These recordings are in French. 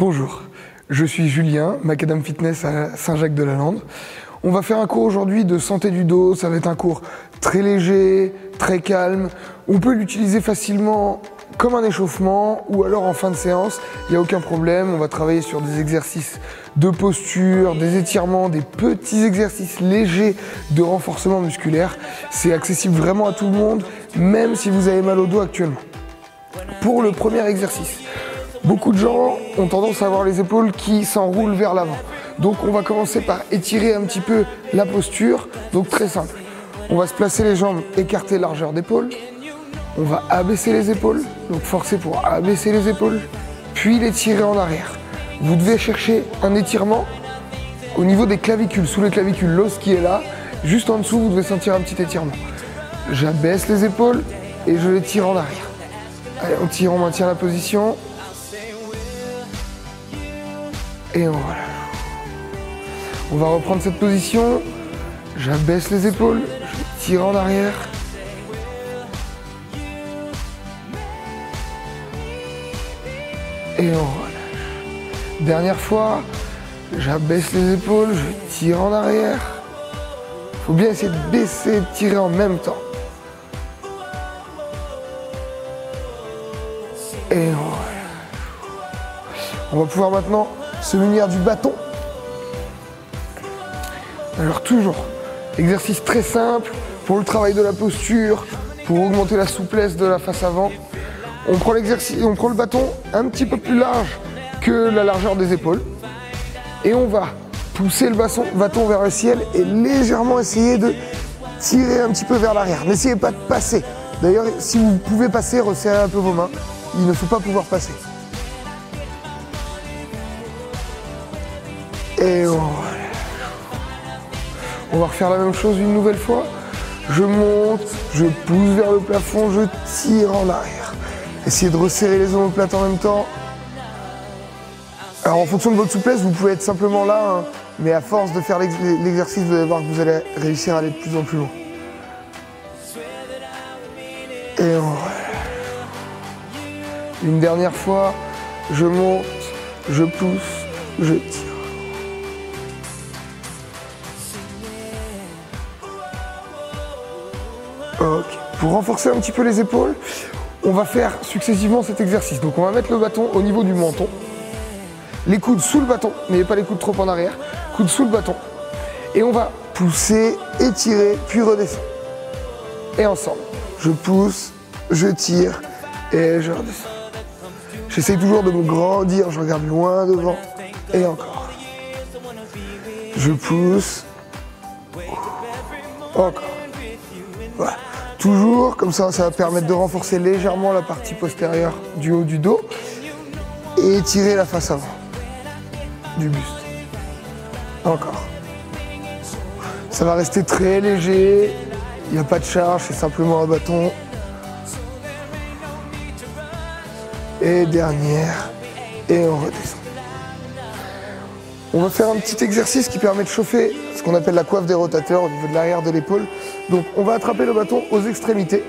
Bonjour, je suis Julien, Macadam Fitness à Saint-Jacques-de-la-Lande. On va faire un cours aujourd'hui de santé du dos, ça va être un cours très léger, très calme. On peut l'utiliser facilement comme un échauffement ou alors en fin de séance, il n'y a aucun problème. On va travailler sur des exercices de posture, des étirements, des petits exercices légers de renforcement musculaire. C'est accessible vraiment à tout le monde, même si vous avez mal au dos actuellement. Pour le premier exercice, beaucoup de gens ont tendance à avoir les épaules qui s'enroulent vers l'avant. Donc on va commencer par étirer un petit peu la posture. Donc très simple. On va se placer les jambes écartées largeur d'épaule. On va abaisser les épaules. Donc forcer pour abaisser les épaules. Puis les tirer en arrière. Vous devez chercher un étirement au niveau des clavicules, sous les clavicules, l'os qui est là. Juste en dessous, vous devez sentir un petit étirement. J'abaisse les épaules et je les tire en arrière. Allez, on tire, on maintient la position. Et on relâche. On va reprendre cette position. J'abaisse les épaules, je tire en arrière. Et on relâche. Dernière fois, j'abaisse les épaules, je tire en arrière. Il faut bien essayer de baisser et de tirer en même temps. Et on relâche. On va pouvoir maintenant se munir du bâton. Alors toujours, exercice très simple pour le travail de la posture, pour augmenter la souplesse de la face avant. On prend le bâton un petit peu plus large que la largeur des épaules. Et on va pousser le bâton vers le ciel et légèrement essayer de tirer un petit peu vers l'arrière. N'essayez pas de passer. D'ailleurs, si vous pouvez passer, resserrez un peu vos mains. Il ne faut pas pouvoir passer. Et on va refaire la même chose une nouvelle fois. Je monte, je pousse vers le plafond, je tire en arrière. Essayez de resserrer les omoplates en même temps. Alors en fonction de votre souplesse, vous pouvez être simplement là, hein, mais à force de faire l'exercice, vous allez voir que vous allez réussir à aller de plus en plus loin. Et on relâche. Une dernière fois, je monte, je pousse, je tire. Ok. Pour renforcer un petit peu les épaules, on va faire successivement cet exercice. Donc on va mettre le bâton au niveau du menton. Les coudes sous le bâton, n'ayez pas les coudes trop en arrière. Coudes sous le bâton. Et on va pousser, étirer, puis redescendre. Et ensemble. Je pousse, je tire et je redescends. J'essaye toujours de me grandir, je regarde loin devant. Et encore. Je pousse. Encore. Voilà. Toujours, comme ça va permettre de renforcer légèrement la partie postérieure du haut du dos et étirer la face avant du buste. Encore. Ça va rester très léger, il n'y a pas de charge, c'est simplement un bâton. Et dernière, et on redescend. On va faire un petit exercice qui permet de chauffer ce qu'on appelle la coiffe des rotateurs au niveau de l'arrière de l'épaule. Donc on va attraper le bâton aux extrémités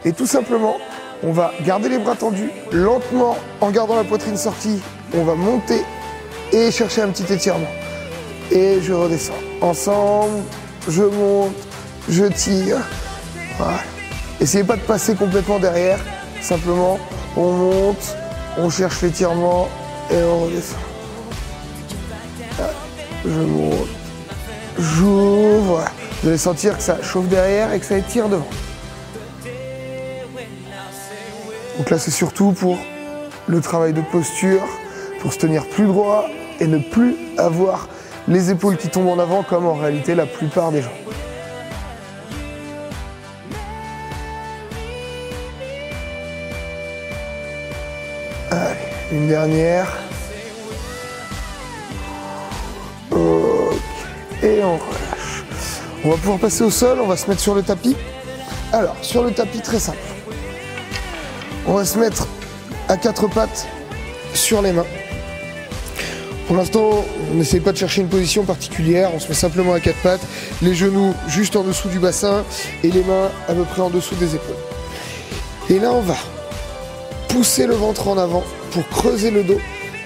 et tout simplement on va garder les bras tendus lentement en gardant la poitrine sortie. On va monter et chercher un petit étirement. Et je redescends. Ensemble, je monte, je tire. Voilà. Essayez pas de passer complètement derrière. Simplement, on monte, on cherche l'étirement et on redescend. Je monte, j'ouvre, voilà. Vous allez sentir que ça chauffe derrière et que ça étire devant. Donc là, c'est surtout pour le travail de posture, pour se tenir plus droit et ne plus avoir les épaules qui tombent en avant comme en réalité la plupart des gens. Allez, une dernière. Et on relâche. On va pouvoir passer au sol, on va se mettre sur le tapis. Alors, sur le tapis, très simple. On va se mettre à quatre pattes sur les mains. Pour l'instant, on n'essaye pas de chercher une position particulière, on se met simplement à quatre pattes, les genoux juste en dessous du bassin et les mains à peu près en dessous des épaules. Et là, on va pousser le ventre en avant pour creuser le dos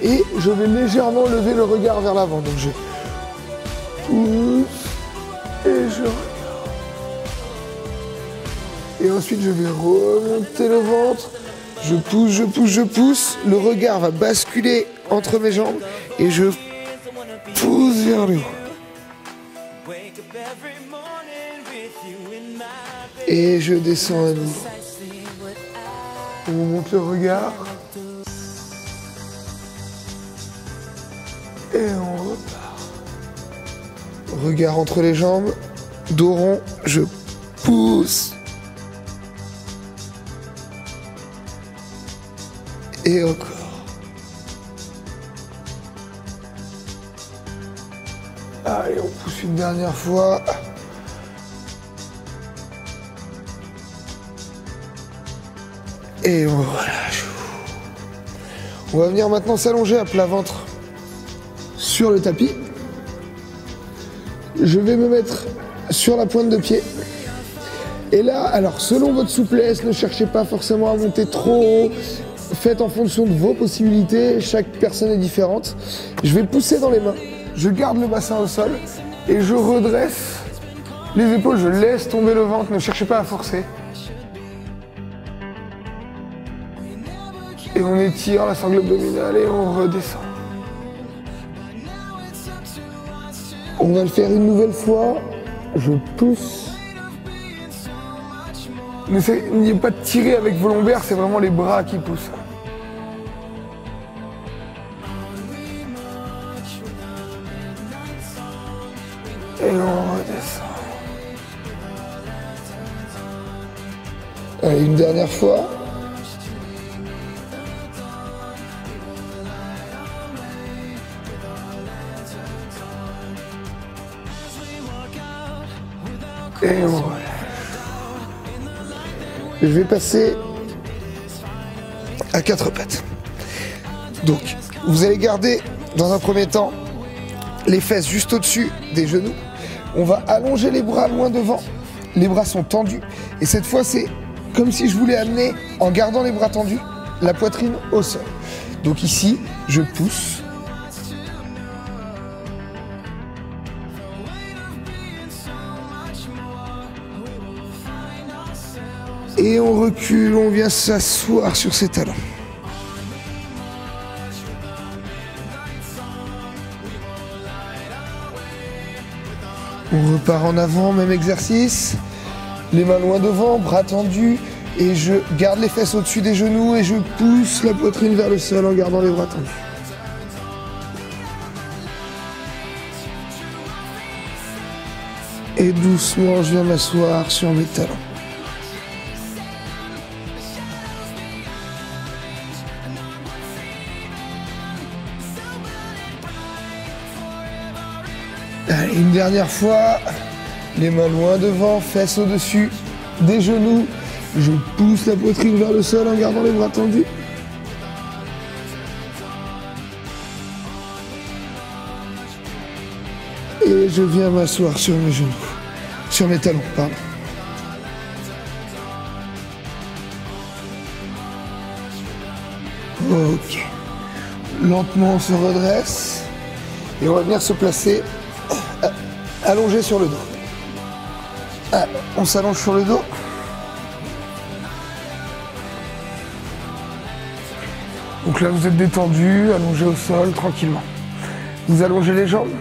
Et je vais légèrement lever le regard vers l'avant. Donc je pousse et je regarde. Et ensuite je vais remonter le ventre. Je pousse, je pousse, je pousse. Le regard va basculer entre mes jambes et je pousse vers le haut. Et je descends à nouveau. On monte le regard. Et on repart. Regard entre les jambes. Dos rond. Je pousse. Et encore. Allez, on pousse une dernière fois. Et on relâche. On va venir maintenant s'allonger à plat ventre sur le tapis. Je vais me mettre sur la pointe de pied. Et là, alors selon votre souplesse, ne cherchez pas forcément à monter trop haut. Faites en fonction de vos possibilités. Chaque personne est différente. Je vais pousser dans les mains. Je garde le bassin au sol et je redresse les épaules. Je laisse tomber le ventre. Ne cherchez pas à forcer. Et on étire la sangle abdominale et on redescend. On va le faire une nouvelle fois. Je pousse. N'essayez pas de tirer avec vos lombaires, c'est vraiment les bras qui poussent. Et on redescend. Allez, une dernière fois. Et on relâche. Je vais passer à 4 pattes. Donc, vous allez garder dans un premier temps les fesses juste au-dessus des genoux. On va allonger les bras loin devant. Les bras sont tendus. Et cette fois, c'est comme si je voulais amener, en gardant les bras tendus, la poitrine au sol. Donc ici, je pousse. Et on recule, on vient s'asseoir sur ses talons. On repart en avant, même exercice. Les mains loin devant, bras tendus. Et je garde les fesses au-dessus des genoux et je pousse la poitrine vers le sol en gardant les bras tendus. Et doucement, je viens m'asseoir sur mes talons. Allez, une dernière fois, les mains loin devant, fesses au-dessus des genoux. Je pousse la poitrine vers le sol en gardant les bras tendus. Et je viens m'asseoir sur mes genoux, sur mes talons, pardon. Ok. Lentement, on se redresse et on va venir se placer allongé sur le dos. Allez, on s'allonge sur le dos. Donc là, vous êtes détendu, allongé au sol, tranquillement. Vous allongez les jambes.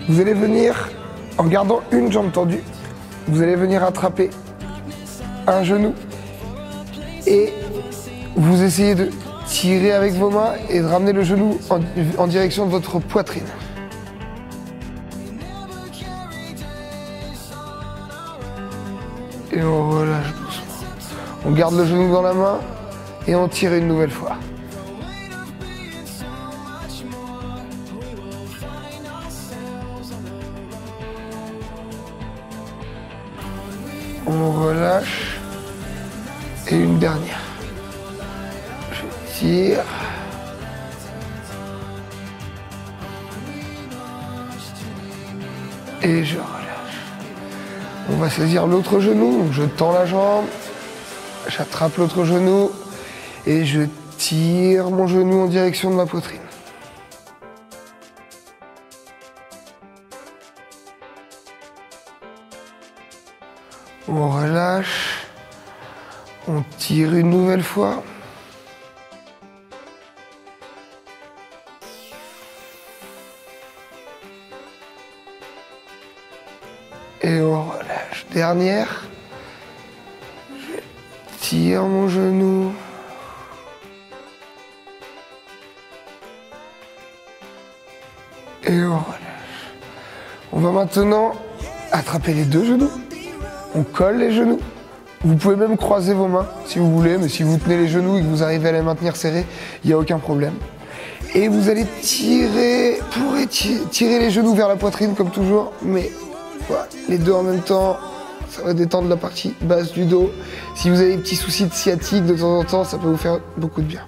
Vous allez venir, en gardant une jambe tendue, vous allez venir attraper un genou et vous essayez de tirer avec vos mains et de ramener le genou en direction de votre poitrine. Et on relâche doucement. On garde le genou dans la main et on tire une nouvelle fois. On relâche. Et une dernière. Je tire. Et je relâche. On va saisir l'autre genou. Donc je tends la jambe. J'attrape l'autre genou. Et je tire mon genou en direction de ma poitrine. On relâche. On tire une nouvelle fois. Et on relâche. Dernière. Je tire mon genou. Et on relâche. On va maintenant attraper les deux genoux. On colle les genoux. Vous pouvez même croiser vos mains si vous voulez, mais si vous tenez les genoux et que vous arrivez à les maintenir serrés, il n'y a aucun problème. Et vous allez tirer, tirer les genoux vers la poitrine comme toujours, mais voilà, les deux en même temps, ça va détendre la partie basse du dos. Si vous avez des petits soucis de sciatique de temps en temps, ça peut vous faire beaucoup de bien.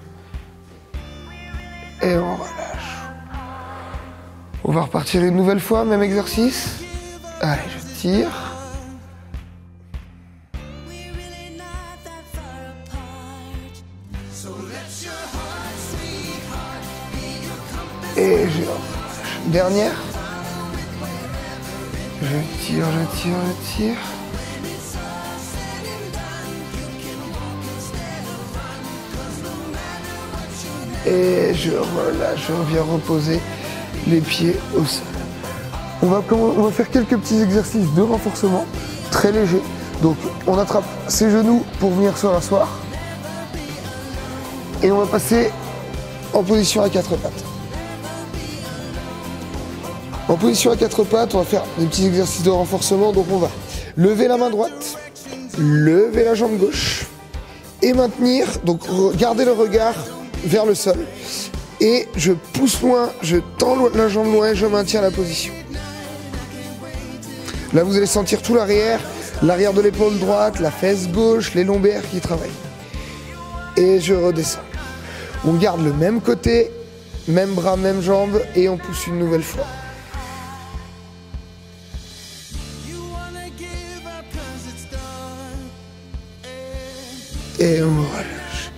Et on relâche. On va repartir une nouvelle fois, même exercice. Allez, je tire. Et je relâche. Dernière. Je tire, je tire, je tire. Et je relâche, je reviens reposer les pieds au sol. On va faire quelques petits exercices de renforcement, très légers. Donc on attrape ses genoux pour venir se rasseoir. Et on va passer en position à quatre pattes. En position à quatre pattes, on va faire des petits exercices de renforcement. Donc on va lever la main droite, lever la jambe gauche et maintenir, donc garder le regard vers le sol. Et je pousse loin, je tends la jambe loin et je maintiens la position. Là vous allez sentir tout l'arrière de l'épaule droite, la fesse gauche, les lombaires qui travaillent. Et je redescends. On garde le même côté, même bras, même jambe et on pousse une nouvelle fois. Et on relâche.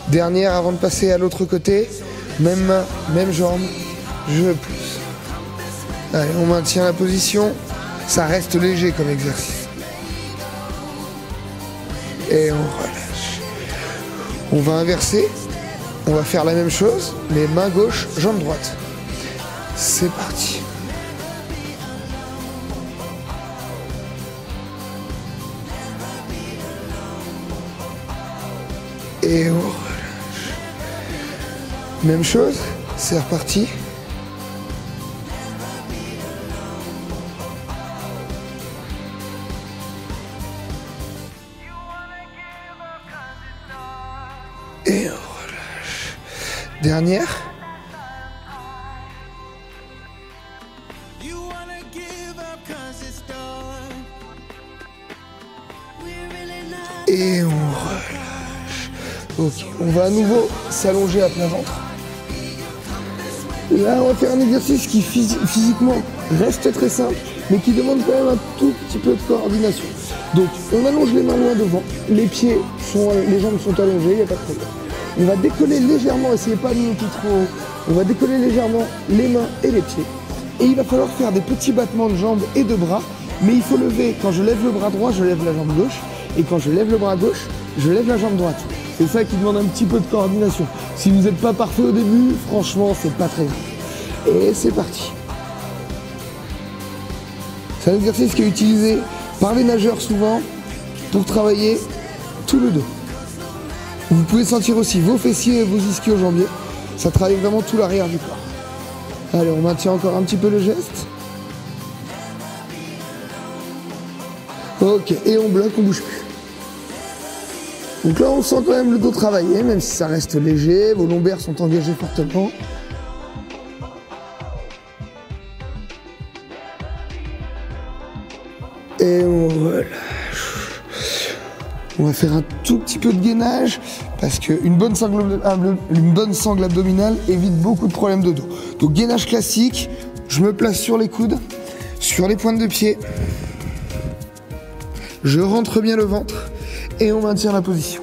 Dernière avant de passer à l'autre côté. Même main, même jambe. Je pousse. Allez, on maintient la position. Ça reste léger comme exercice. Et on relâche. On va inverser. On va faire la même chose, mais main gauche, jambe droite. C'est parti. Et on relâche. Même chose, c'est reparti. Et on relâche. Dernière. Et on relâche. Ok, on va à nouveau s'allonger à plat ventre. Là, on va faire un exercice qui physiquement reste très simple, mais qui demande quand même un tout petit peu de coordination. Donc, on allonge les mains loin devant, les jambes sont allongées, il n'y a pas de problème. On va décoller légèrement, essayez pas de monter trop haut. On va décoller légèrement les mains et les pieds. Et il va falloir faire des petits battements de jambes et de bras, mais il faut lever. Quand je lève le bras droit, je lève la jambe gauche, et quand je lève le bras gauche, je lève la jambe droite. C'est ça qui demande un petit peu de coordination. Si vous n'êtes pas parfait au début, franchement, c'est pas très grave. Et c'est parti. C'est un exercice qui est utilisé par les nageurs souvent pour travailler tout le dos. Vous pouvez sentir aussi vos fessiers et vos ischio-jambiers. Ça travaille vraiment tout l'arrière du corps. Allez, on maintient encore un petit peu le geste. Ok, et on bloque, on bouge plus. Donc là, on sent quand même le dos travailler, même si ça reste léger. Vos lombaires sont engagés fortement. Et on relâche. On va faire un tout petit peu de gainage parce qu'une bonne sangle abdominale évite beaucoup de problèmes de dos. Donc gainage classique, je me place sur les coudes, sur les pointes de pied. Je rentre bien le ventre et on maintient la position.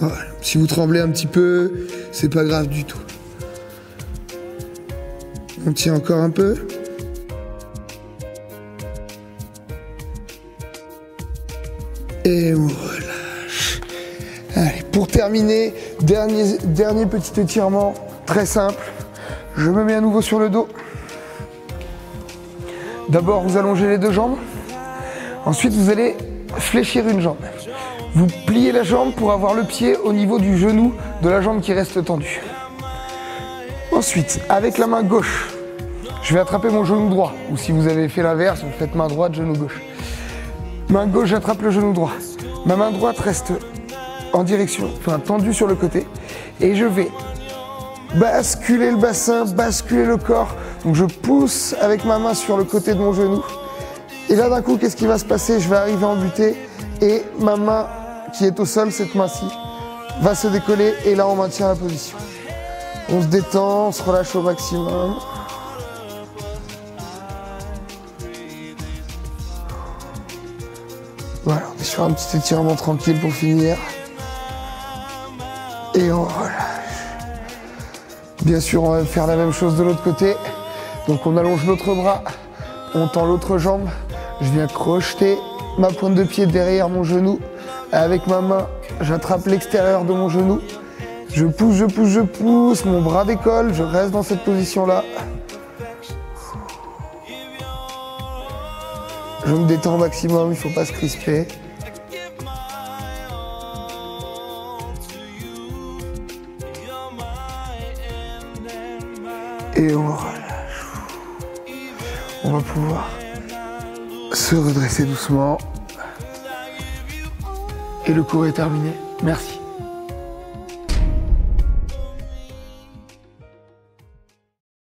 Voilà. Si vous tremblez un petit peu, c'est pas grave du tout. On tient encore un peu. Et on relâche. Allez, pour terminer, dernier petit étirement, très simple. Je me mets à nouveau sur le dos. D'abord, vous allongez les deux jambes. Ensuite, vous allez fléchir une jambe. Vous pliez la jambe pour avoir le pied au niveau du genou de la jambe qui reste tendue. Ensuite, avec la main gauche, je vais attraper mon genou droit. Ou si vous avez fait l'inverse, vous faites main droite, genou gauche. Main gauche, j'attrape le genou droit. Ma main droite reste en direction, enfin tendue sur le côté. Et je vais basculer le bassin, basculer le corps. Donc je pousse avec ma main sur le côté de mon genou. Et là d'un coup, qu'est-ce qui va se passer? Je vais arriver en butée et ma main qui est au sol, cette main-ci, va se décoller et là on maintient la position. On se détend, on se relâche au maximum. Voilà, on est sur un petit étirement tranquille pour finir. Et on relâche. Bien sûr, on va faire la même chose de l'autre côté. Donc on allonge l'autre bras, on tend l'autre jambe. Je viens crocheter ma pointe de pied derrière mon genou. Avec ma main, j'attrape l'extérieur de mon genou. Je pousse, je pousse, je pousse. Mon bras décolle, je reste dans cette position-là. Je me détends au maximum, il ne faut pas se crisper. Et on relâche. On va pouvoir se redresser doucement. Et le cours est terminé. Merci.